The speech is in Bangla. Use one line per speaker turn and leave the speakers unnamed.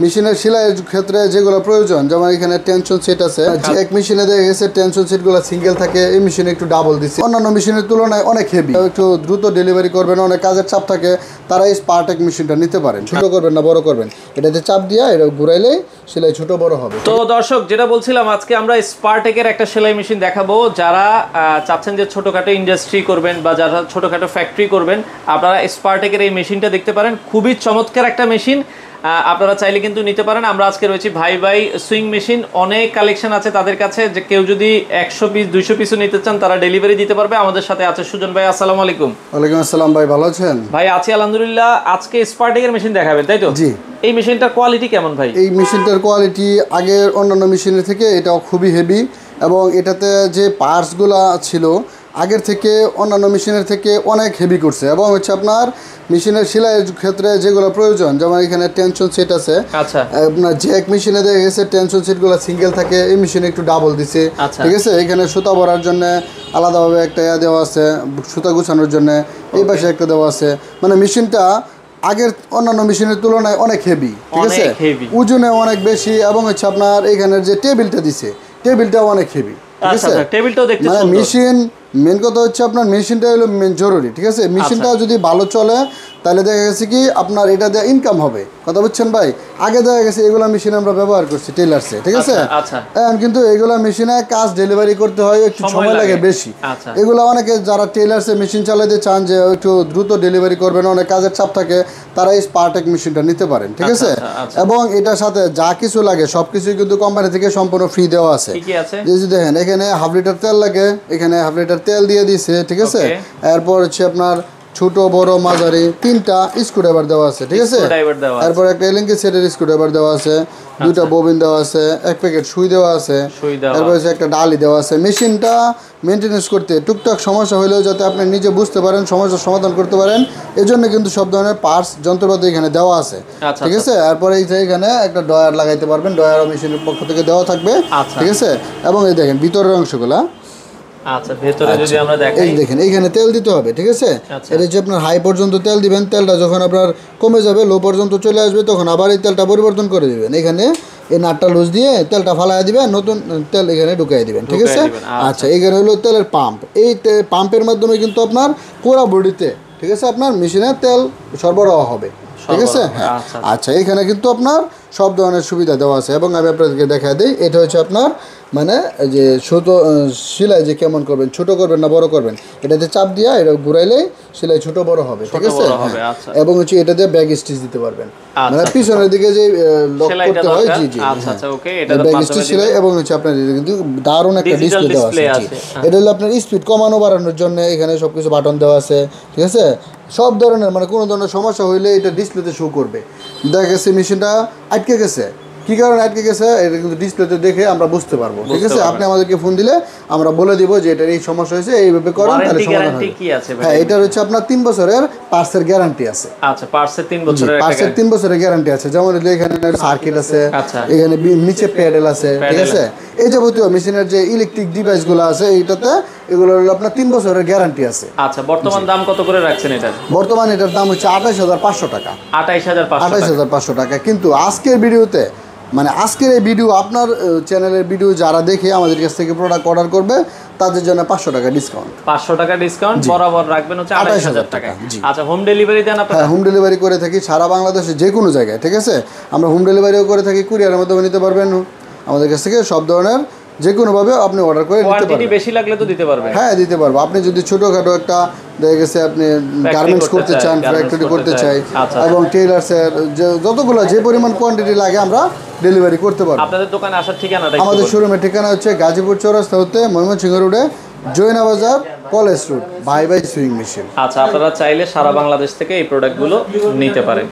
মেশিনের সেলাইয়ের ক্ষেত্রে যেগুলো প্রয়োজন, যেমন এখানে টেনশন সেট আছে, এক মেশিনে দেখা গেছে টেনশন সেটগুলো সিঙ্গেল থাকে, এই মেশিনে একটু ডাবল দিচ্ছে। অন্যান্য মেশিনের তুলনায় অনেক হেভি, একটু দ্রুত ডেলিভারি করবেন, অনেক কাজের চাপ থাকে, তারা এই স্পারটেক মেশিনটা নিতে পারেন। ছোট করবেন না বড় করবেন, এটাতে চাপ দিয়ে এটা ঘুরাইলেই সেলাই ছোট বড় হবে।
তো দর্শক, যেটা বলছিলাম, আজকে আমরা স্পারটেকের একটা সেলাই মেশিন দেখাবো। যারা চাচ্ছেন যে ছোটখাটো ইন্ডাস্ট্রি করবেন বা যারা ছোটখাটো ফ্যাক্টরি করবেন, আপনারা স্পারটেকের এই মেশিনটা দেখতে পারেন। খুবই চমৎকার একটা মেশিন, আপনারা চাইলে কিন্তু নিতে পারেন। আমরা আজকে রয়েছি ভাই ভাই সুইং মেশিন, অনেক কালেকশন আছে তাদের কাছে। যে কেউ যদি 100 পিস 200 পিসও নিতে চান, তারা ডেলিভারি দিতে পারবে। আমাদের সাথে আছে সুজন ভাই। আসসালামু আলাইকুম।
ওয়ালাইকুম আসসালাম ভাই, ভালো আছেন?
ভাই আছি আলহামদুলিল্লাহ। আজকে স্পারটেকের মেশিন দেখাবেন, তাই তো?
জি।
এই মেশিনটার কোয়ালিটি কেমন ভাই?
এই মেশিনটার কোয়ালিটি আগের অন্যান্য মেশিনের থেকে এটাও খুবই হেভি, এবং এটাতে যে পার্টসগুলো ছিল আগের থেকে অন্যান্য মেশিনের থেকে অনেক হেভি করছে। এবং হচ্ছে আপনার মেশিনের সেলাইয়ের ক্ষেত্রে যেগুলো প্রয়োজন, যেমন এখানে টেনশন সেট আছে।
আচ্ছা।
আপনার যে এক মেশিনে দেখা গেছে টেনশন সেটগুলো সিঙ্গেল থাকে, এই মেশিনে একটু ডাবল দিছে। ঠিক আছে, এখানে সুতা ভরার জন্য আলাদাভাবে একটা দেওয়া আছে, সুতা গুছানোর জন্য এই পাশে একটা দেওয়া আছে। মানে মেশিনটা আগের অন্যান্য মেশিনের তুলনায় অনেক হেভি, ঠিক আছে, ওজনে অনেক বেশি। এবং হচ্ছে আপনার এখানের যে টেবিলটা দিছে, টেবিলটাও অনেক হেভি, ঠিক আছে।
টেবিলটাও দেখতে
মানে
সুন্দর।
মেশিন মেন কথা হচ্ছে আপনার মেশিনটা হলো মেন জরুরি, ঠিক আছে। মেশিনটা যদি ভালো চলে তাহলে দেখা গেছে কি আপনার এটা দিয়ে ইনকাম হবে। কথা বুঝছেন ভাই? আগে দেখা গেছে এগুলা মেশিন আমরা ব্যবহার করছি টেলার্সে, ঠিক আছে। এখন কিন্তু এগুলা মেশিনে কাজ ডেলিভারি করতে হয়, একটু সময় লাগে বেশি। এগুলা অনেকে যারা টেলার্সে মেশিন চালাতে চান যে একটু দ্রুত ডেলিভারি করবেন, অনেক কাজের চাপ থাকে, তারা এই স্পারটেক মেশিনটা নিতে পারেন, ঠিক আছে। এবং এটার সাথে যা কিছু লাগে সবকিছুই কিন্তু কোম্পানি থেকে সম্পূর্ণ ফ্রি দেওয়া আছে। যে দেখেন এখানে হাফ লিটার তেল লাগে, এখানে হাফ লিটার তেল দিয়ে দিছে, ঠিক আছে। এরপর হচ্ছে আপনার ছোট বড় মাঝারি 3টা স্ক্রুড্রাইভার দেওয়া আছে, ঠিক আছে। এরপর একটা এলএনকে সেটের স্ক্রুড্রাইভার দেওয়া আছে, 2টা ববিন দেওয়া আছে, এক প্যাকেট সুই দেওয়া আছে, এরপর হচ্ছে একটা ডালি দেওয়া আছে। মেশিনটা মেনটেনেন্স করতে টুকটাক সমস্যা হলেও যাতে আপনি নিজে বুঝতে পারেন, সমস্যার সমাধান করতে পারেন, এজন্য কিন্তু সব ধরনের পার্টস যন্ত্রপাতি এখানে দেওয়া আছে, ঠিক আছে। এরপরে এখানে একটা ডয়ার লাগাইতে পারবেন, ডয়ারও মেশিনের পক্ষ থেকে দেওয়া থাকবে, ঠিক আছে। এবং এই দেখেন ভিতরের অংশগুলা,
আচ্ছা, ভেতরে যদি আমরা দেখাই,
এই দেখেন এইখানে তেল দিতে হবে, ঠিক আছে। এটা হচ্ছে আপনার হাই পর্যন্ত তেল দিবেন, তেলটা যখন আপনার কমে যাবে, লো পর্যন্ত চলে আসবে, তখন আবার এই তেলটা পরিবর্তন করে দিবেন। এখানে এই নাটটা লুজ দিয়ে তেলটা ফালাই দিবেন, নতুন তেল এখানে ঢুকাই দিবেন, ঠিক আছে। আচ্ছা, এখানে হলো তেলের পাম্প। এই পাম্পের মাধ্যমে কিন্তু আপনার পুরো বডিতে, ঠিক আছে, আপনার মেশিনে তেল সরবরাহ হবে, ঠিক আছে। আচ্ছা, এখানে কিন্তু আপনার সব ধরনের সুবিধা দেওয়া আছে। এবং আমি আপনাদেরকে দেখা দিই, এটা হচ্ছে আপনার মানে যে ছোট সেলাই যে কেমন করবেন, ছোট করবেন না বড় করবেন, এটাতে চাপ দিয়ে এটা ঘুরাইলেই সেলাই ছোট বড় হবে, ঠিক আছে। এবং হচ্ছে এটা দিয়ে ব্যাগ স্টিচ দিতে পারবেন, মানে পিছনের দিকে যে লক করতে হয়, জি জি, ব্যাগ স্টিচ সেলাই। এবং হচ্ছে আপনার কিন্তু দারুণ একটা ডিসপ্লে দেওয়া আছে। এটা হলো আপনার স্পিড কমানো বাড়ানোর জন্য, এখানে সবকিছু বাটন দেওয়া আছে, ঠিক আছে। সব ধরনের মানে কোনো ধরনের সমস্যা হইলে এটা ডিসপ্লেতে শো করবে। দেখা গেছে মেশিনটা আটকে গেছে, কী কারণে আটকে গেছে এটা কিন্তু ডিসপ্লেতে দেখে আমরা বুঝতে পারবো, ঠিক আছে। আপনি আমাদেরকে ফোন দিলে আমরা বলে দিব যে এটার এই সমস্যা হয়েছে, এইভাবে করেন, তাহলে সমাধান হবে। হ্যাঁ, এটার হচ্ছে আপনার 3 বছরের পার্টসের গ্যারান্টি আছে।
আচ্ছা, পার্টসের 3
বছরের গ্যারান্টি আছে। যেমন এখানে সার্কিট আছে, এখানে নিচে প্যাডেল আছে, ঠিক আছে। এই যাবতীয় মেশিনের যে ইলেকট্রিক ডিভাইসগুলো আছে এইটাতে, এগুলো হলো আপনার 3 বছরের গ্যারান্টি আছে।
আচ্ছা, বর্তমান দাম কত করে রাখছেন এটার?
বর্তমান এটার দাম হচ্ছে 28500 টাকা। 28500 টাকা। কিন্তু আজকের ভিডিওতে, মানে আজকের এই ভিডিও আপনার চ্যানেলের ভিডিও যারা দেখে আমাদের কাছ থেকে প্রোডাক্ট অর্ডার করবে, তাদের জন্য 500 টাকা ডিসকাউন্ট।
500 টাকা ডিসকাউন্ট বরাবর রাখবেন হচ্ছে 28000 টাকা। আচ্ছা, হোম ডেলিভারি দেন আপনারা?
হ্যাঁ, হোম ডেলিভারি করে থাকি সারা বাংলাদেশে যে কোনো জায়গায়, ঠিক আছে। আমরা হোম ডেলিভারিও করে থাকি, কুরিয়ারের মাধ্যমে নিতে পারবেন আমাদের কাছ থেকে। সব ধরনের যে কোনোভাবে আপনি অর্ডার করে নিতে পারবেন।
বেশি লাগলে তো দিতে পারবেন?
হ্যাঁ, দিতে পারবো। আপনি যদি ছোটোখাটো একটা দেখা গেছে আপনি গার্মেন্টস করতে চান, ফ্যাক্টরি করতে চাই, এবং টেইলার্সের যতগুলো যে পরিমাণ কোয়ান্টিটি লাগে আমরা ডেলিভারি করতে পারবো।
আপনাদের দোকানে আসার ঠিকানাটা?
আমাদের শোরুমের ঠিকানা হচ্ছে গাজীপুর চৌরাস্তা হতে ময়মনসিংহ রোডে জৈনা বাজার, কলেজ রোড, ভাই ভাই সুইং মেশিন।
আচ্ছা, আপনারা চাইলে সারা বাংলাদেশ থেকে এই প্রোডাক্টগুলো নিতে পারেন।